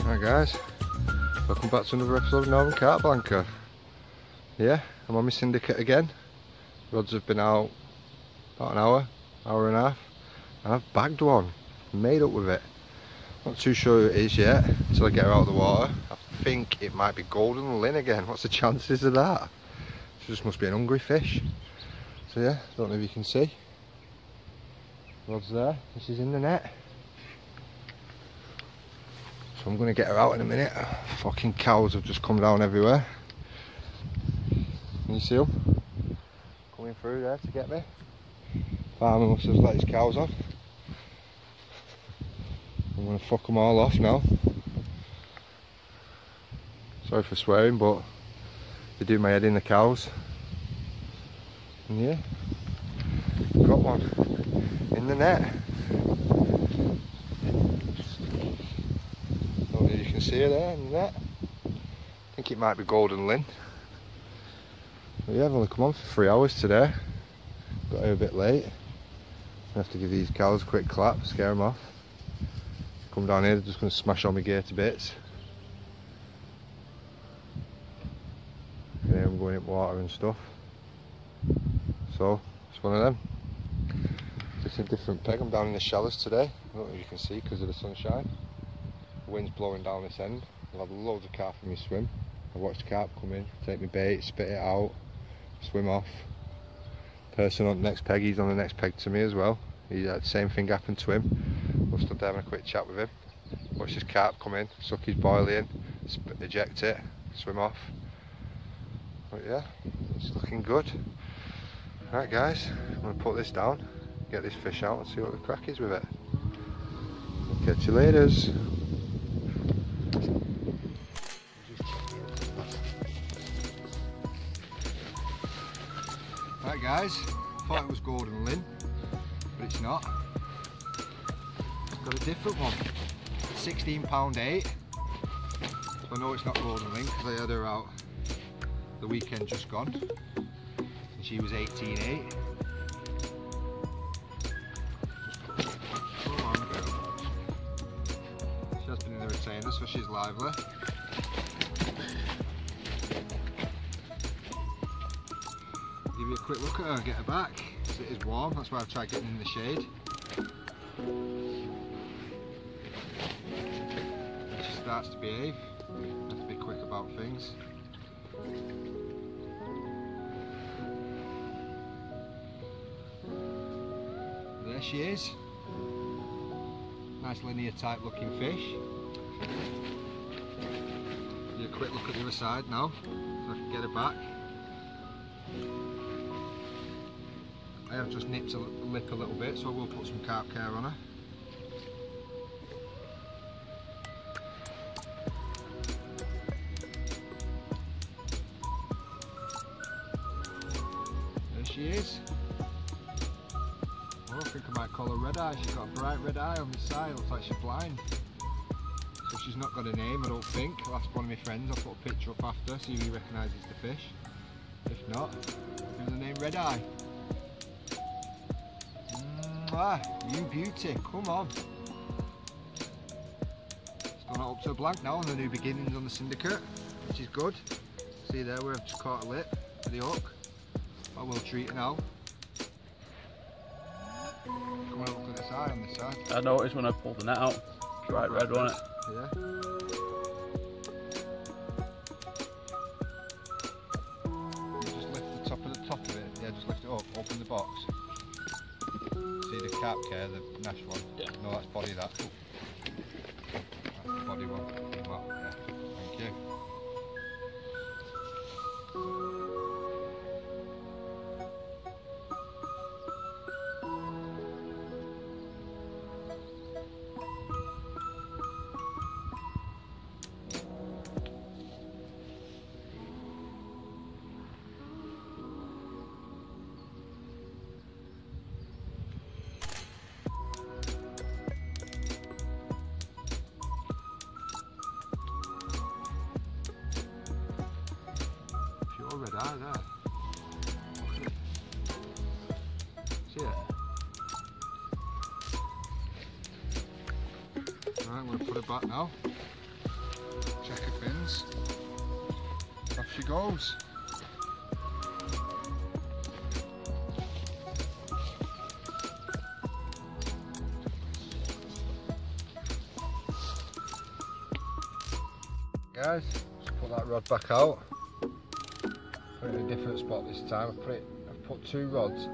Hi guys, welcome back to another episode of Northern Carp Blanker. Yeah, I'm on my syndicate again. Rods have been out about an hour and a half, and I've bagged one, made up with it. Not too sure who it is yet until I get her out of the water. I think it might be golden lin again. What's the chances of that? It just must be an hungry fish. So yeah, don't know if you can see. Rod's there, this is in the net. So I'm going to get her out in a minute. Fucking cows have just come down everywhere. Can you see them? Coming through there to get me. Farmer must have let his cows on. I'm going to fuck them all off now. Sorry for swearing, but they do my head in, the cows. And yeah, got one in the net. Don't know if you can see her there in the net. I think it might be golden lin. But yeah, I've only come on for 3 hours today. Got here a bit late. I have to give these cows a quick clap, scare them off. Come down here, they're just going to smash all my gear to bits. And I'm going in water and stuff. So, it's one of them. It's a different peg. I'm down in the shallows today. I don't know if you can see because of the sunshine. The wind's blowing down this end. I've had loads of carp in my swim. I've watched carp come in, take my bait, spit it out, swim off. Person on the next peg, he's on the next peg to me as well. He had the same thing happen to him. I stood there having a quick chat with him. Watched his carp come in, suck his boil in, eject it, swim off. But yeah, it's looking good. Right guys, I'm going to put this down, get this fish out and see what the crack is with it. Catch you later. Right guys, thought it was golden lin, but it's not. It's got a different one. 16£8. So I know it's not golden lin because I had her out the weekend just gone. And she was 18.8. Come on, girl. She has been in the retainer, so she's lively. Give you a quick look at her and get her back. So it is warm, that's why I've tried getting in the shade. When she starts to behave, you have to be quick about things. There she is. Nice linear type looking fish. Give you a quick look at the other side now, so I can get her back. I have just nipped the lip a little bit, so I will put some carp care on her. There she is. Oh, I think I might call her Red Eye. She's got a bright red eye on the side, looks like she's blind. So she's not got a name, I don't think. I'll ask one of my friends, I'll put a picture up after, see if he recognises the fish. If not, give her the name Red Eye. Ah, you beauty, come on. It's gone up to a blank now on the new beginnings on the syndicate, which is good. See there where I've just caught a lip for the hook. I will treat her now. Come on, look at this eye on this side. I noticed when I pulled the net out, bright red, wasn't it? Yeah. Just lift the top of it. Yeah, just lift it up, open the box. See the carp care, the Nash one? Yeah. No, that's body that. That's the body one. Well, yeah. Thank you. Red eye there. See it? Right, I'm going to put it back now. lands. Off she goes. Guys, just put that rod back out. Put it in a different spot this time. I've put 2 rods.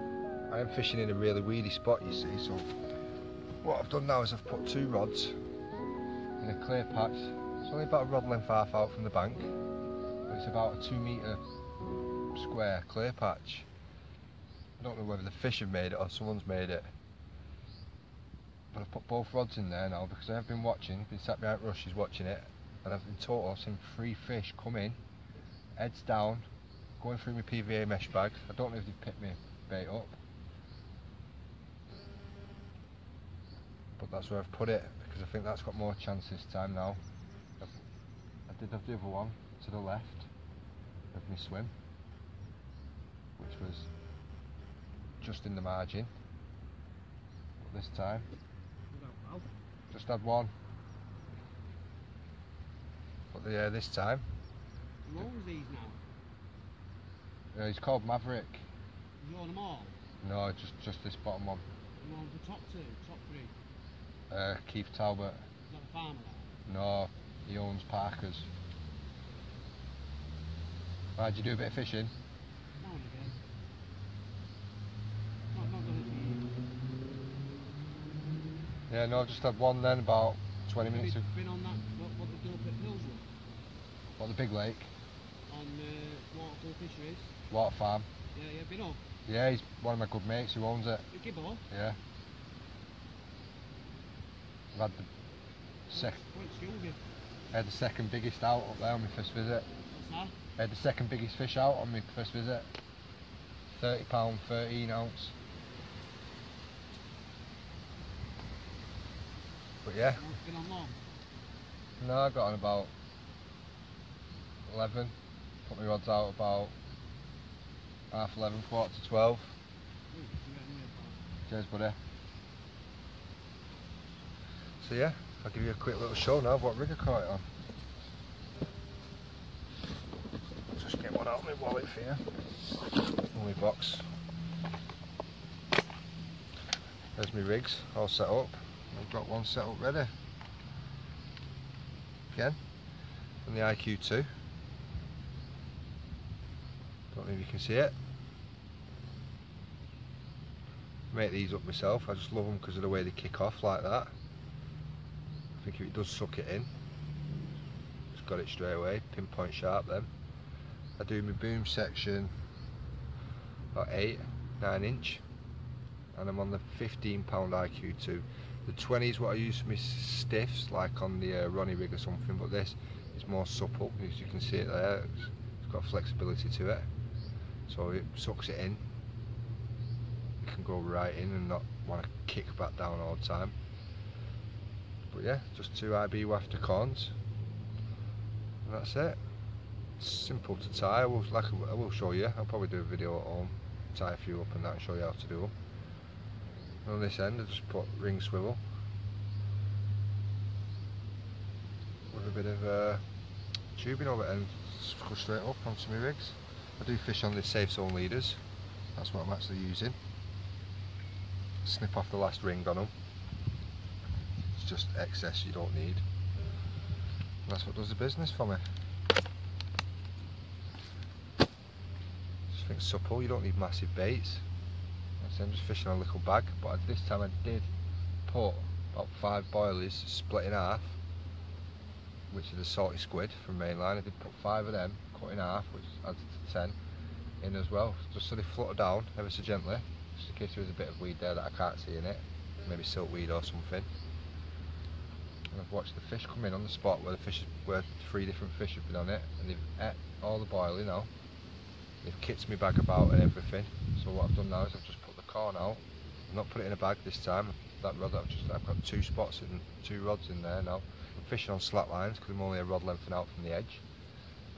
I am fishing in a really weedy spot, you see, so what I've done now is I've put 2 rods in a clear patch. It's only about a rod length half out from the bank, but it's about a 2 metre square clear patch. I don't know whether the fish have made it or someone's made it, but I've put both rods in there now because I have been watching, been sat behind Rushes watching it, and I've in total seen 3 fish come in, heads down, going through my PVA mesh bag. I don't know if they've picked my bait up, but that's where I've put it because I think that's got more chance this time now. I did have the other one to the left of my swim, which was just in the margin, but this time just had one. But yeah, this time. How old are these now? He's called Maverick. You own them all? No, just this bottom one. You own the top 2, top 3? Keith Talbot. Is that the farmer? No, he owns Parker's. Right, did you do a bit of fishing? Now and again. Not done it for you. Yeah, no, I've just had one then about 20 minutes ago. Been on that, what the Gilbert Hills one? What, the big lake? On Waterfall Fisheries? Water Farm. Yeah, been on? Yeah, he's one of my good mates who owns it. The Gibbo? Yeah. I've had the I had the second biggest out up there on my first visit. What's that? I had the second biggest fish out on my first visit. £30, 13 ounce. But yeah. It's been on long? No, I got on about 11. Put my rods out about half 11, quarter to 12. Cheers, buddy. So yeah, I'll give you a quick little show now of what rig I caught it on. Just get one out of my wallet for you. My box. There's my rigs all set up. I've got one set up ready. Again, from the IQ2. Don't know if you can see it. Make these up myself. I just love them because of the way they kick off like that. I think if it does suck it in, just got it straight away, pinpoint sharp then. I do my boom section about 8-9 inch, and I'm on the £15 IQ2. The 20 is what I use for my stiffs, like on the Ronnie rig or something, but this is more supple, as you can see it there. It's got flexibility to it, so it sucks it in. You can go right in and not want to kick back down all the time. But yeah, just 2 IB wafter corns, and that's it. It's simple to tie. I will show you. I'll probably do a video at home, tie a few up and that, and show you how to do them. And on this end, I just put ring swivel with a bit of tubing over it, and just go straight up onto my rigs. I do fish on the safe zone leaders. That's what I'm actually using. Snip off the last ring on them. It's just excess you don't need. And that's what does the business for me. Just think supple, you don't need massive baits. So I'm just fishing on a little bag, but this time I did put about 5 boilies split in half, which are the salty squid from mainline. I did put 5 of them cut in half, which adds to 10 in as well, just so they flutter down ever so gently, just in case there is a bit of weed there that I can't see in it, maybe siltweed or something. And I've watched the fish come in on the spot where 3 different fish have been on it, and they've ate all the boilie now. They've kicked my bag about and everything. So what I've done now is I've just put the corn out. I've not put it in a bag this time. That rod I've got 2 spots and 2 rods in there now. I'm fishing on slat lines because I'm only a rod length and out from the edge.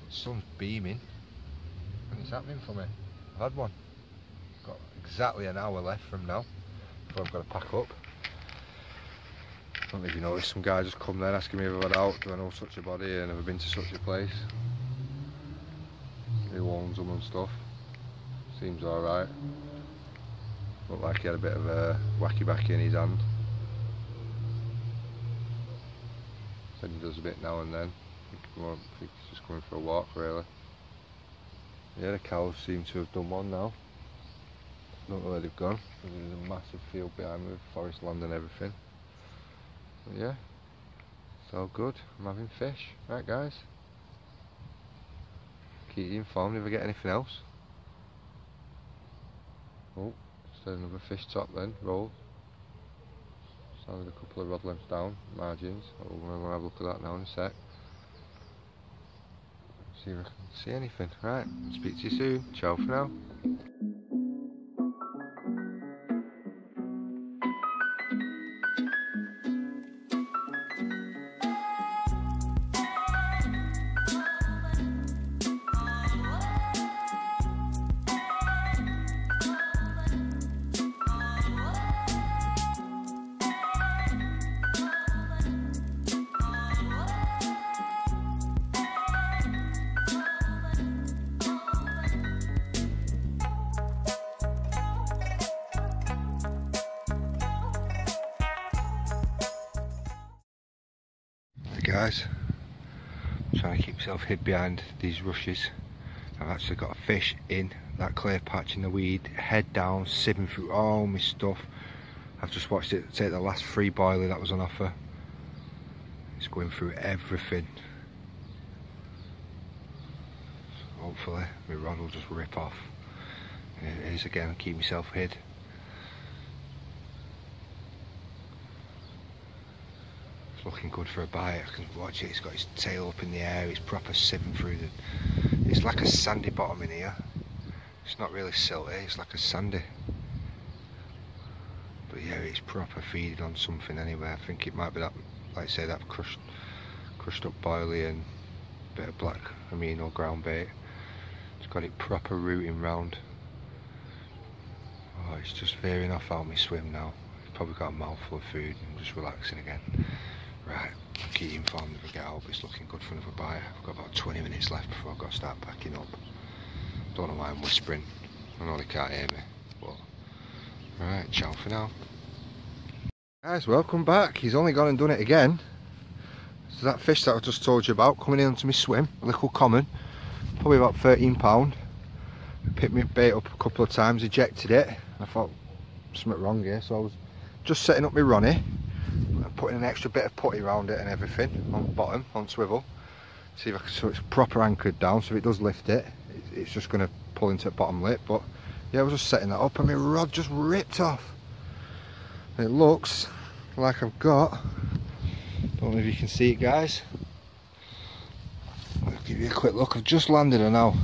But the sun's beaming and it's happening for me. I've had one. Got exactly an hour left from now before I've got to pack up. I don't know if you noticed, some guy just come there asking me if I've had out, do I know such a body and have I been to such a place. Who owns them and stuff. Seems alright. Looked like he had a bit of a wacky-backy in his hand. Said he does a bit now and then. I think he's just going for a walk really. Yeah, the cows seem to have done one now. Don't know where they've gone. There's a massive field behind me with forest land and everything. But yeah, it's all good. I'm having fish. Right guys. Keep you informed if I get anything else. Oh, just had another fish top then, roll. Sounded a couple of rod lengths down, margins. I'm going to have a look at that now in a sec. See if I can see anything. Right, speak to you soon. Ciao for now. Guys, I'm trying to keep myself hid behind these rushes. I've actually got a fish in that clear patch in the weed, head down, sieving through all my stuff. I've just watched it take the last free boilie that was on offer. It's going through everything. Hopefully my rod will just rip off. It is again, keep myself hid. Looking good for a bite. I can watch it. It's got his tail up in the air. It's proper sieving through the. It's like a sandy bottom in here. It's not really silty. It's like a sandy. But yeah, it's proper feeding on something anyway. I think it might be that, like I say, that crushed up boilie and a bit of black amino ground bait. It's got it proper rooting round. Oh, it's just veering off out my swim now. It's probably got a mouthful of food and just relaxing again. Right, I'll keep you informed if I get out, but it's looking good for another bite. I've got about 20 minutes left before I've got to start packing up. Don't know why I'm whispering. I know they can't hear me. But right, ciao for now. Guys, welcome back. He's only gone and done it again. So that fish that I just told you about, coming in onto my swim, a little common, probably about £13. Picked my bait up a couple of times, ejected it. I thought, something wrong here, so I was just setting up my Ronnie. Putting an extra bit of putty around it and everything on the bottom, on swivel. See if I can, so it's proper anchored down, so if it does lift it, it's just going to pull into the bottom lip. But yeah, I was just setting that up and my rod just ripped off. And it looks like I've got, don't know if you can see it guys. I'll give you a quick look. I've just landed her now.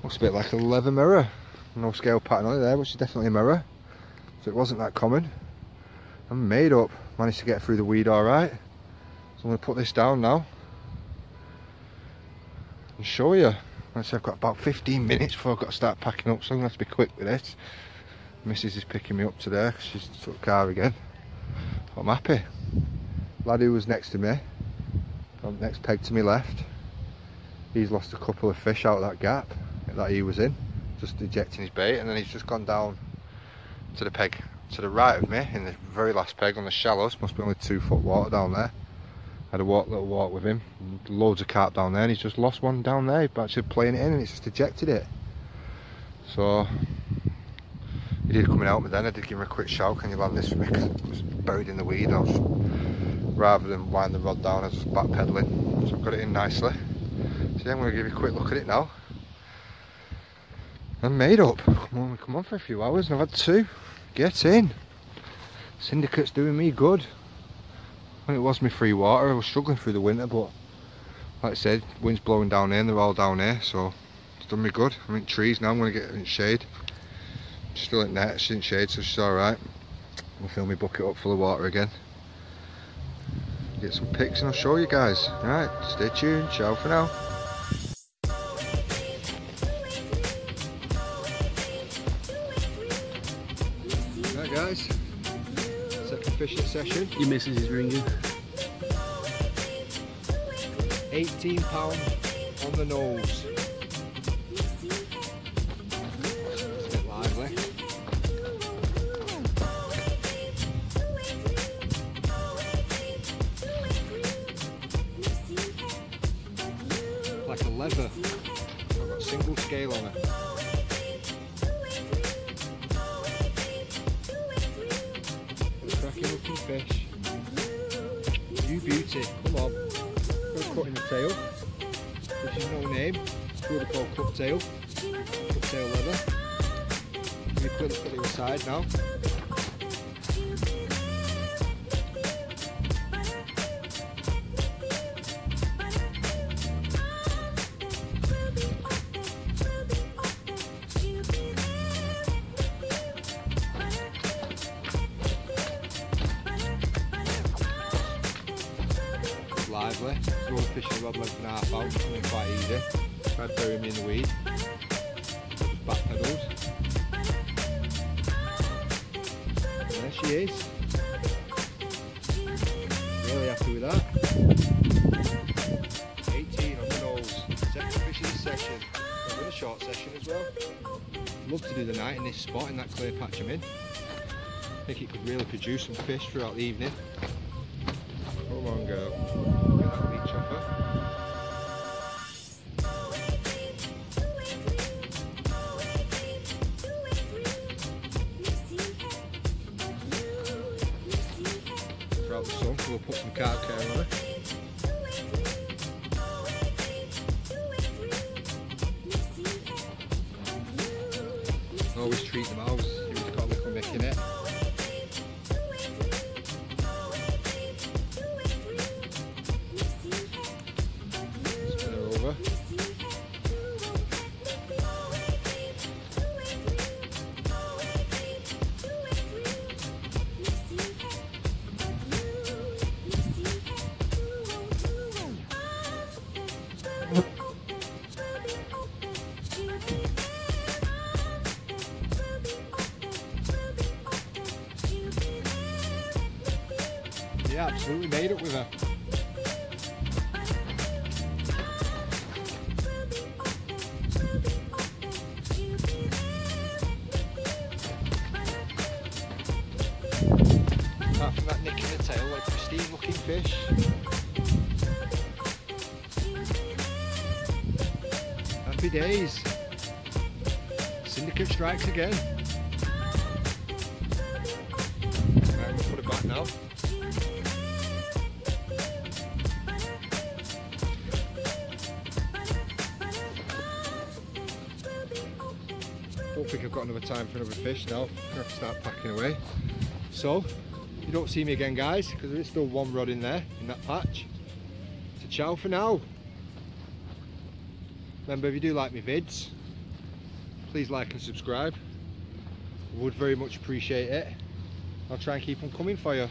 Looks a bit like a leather mirror. No scale pattern on it there, which is definitely a mirror. So it wasn't that common. I'm made up. Managed to get through the weed alright. So I'm going to put this down now and show you. Like I said, I've got about 15 minutes before I've got to start packing up, so I'm going to have to be quick with this. Mrs is picking me up today because she's took the car again. I'm happy. Lad who was next to me, next peg to me left, he's lost a couple of fish out of that gap that he was in. Just ejecting his bait, and then he's just gone down to the peg to the right of me in the very last peg on the shallows. Must be only 2 foot water down there. Had a little walk with him, loads of carp down there, and he's just lost one down there. He's actually playing it in and it's just ejected it. So he did come out, but then I did give him a quick shout, can you land this for me, because it was buried in the weed. I was, rather than wind the rod down, I was just backpedaling, so I've got it in nicely. So yeah, I'm going to give you a quick look at it now. I'm made up. Come on for a few hours and I've had 2. Get in. Syndicate's doing me good. When it was my free water, I was struggling through the winter, but like I said, wind's blowing down here and they're all down here, so it's done me good. I'm in trees now, I'm going to get in shade. She's still in net, she's in shade, so she's alright. I'll fill my bucket up full of water again. Get some pics and I'll show you guys. Alright, stay tuned. Ciao for now. guys, second fishing session. Your missus is ringing. 18 pound on the nose. It's a bit lively. Like a leather. I've got a single scale on it. Cracking looking fish. You beauty, come on. Cut in the tail, which is no name. It's really called cup-tail. Cup-tail leather. Give me a quick look at the other side now. Lively. So fishing rod length and a half out, coming quite easy. Tried to bury me in the weed. Just back pedals. And there she is. Really happy with that. 18 on the nose. Second fishing session. I've done a short session as well. Love to do the night in this spot, in that clear patch I'm in. I think it could really produce some fish throughout the evening. Come on, girl. Look at that meat chopper. Throughout the sun, so we'll put some carp care on her. Always treat them out. You've got a little nick in it. Yeah, absolutely made it with her. Apart from that nick in the tail, like pristine looking fish. Happy days. Syndicate strikes again. Right, we'll put it back now. Don't think I've got another time for another fish now. I'm going to have to start packing away. So, you don't see me again, guys, because there is still one rod in there, in that patch. So ciao for now. Remember, if you do like my vids, please like and subscribe. I would very much appreciate it. I'll try and keep them coming for you.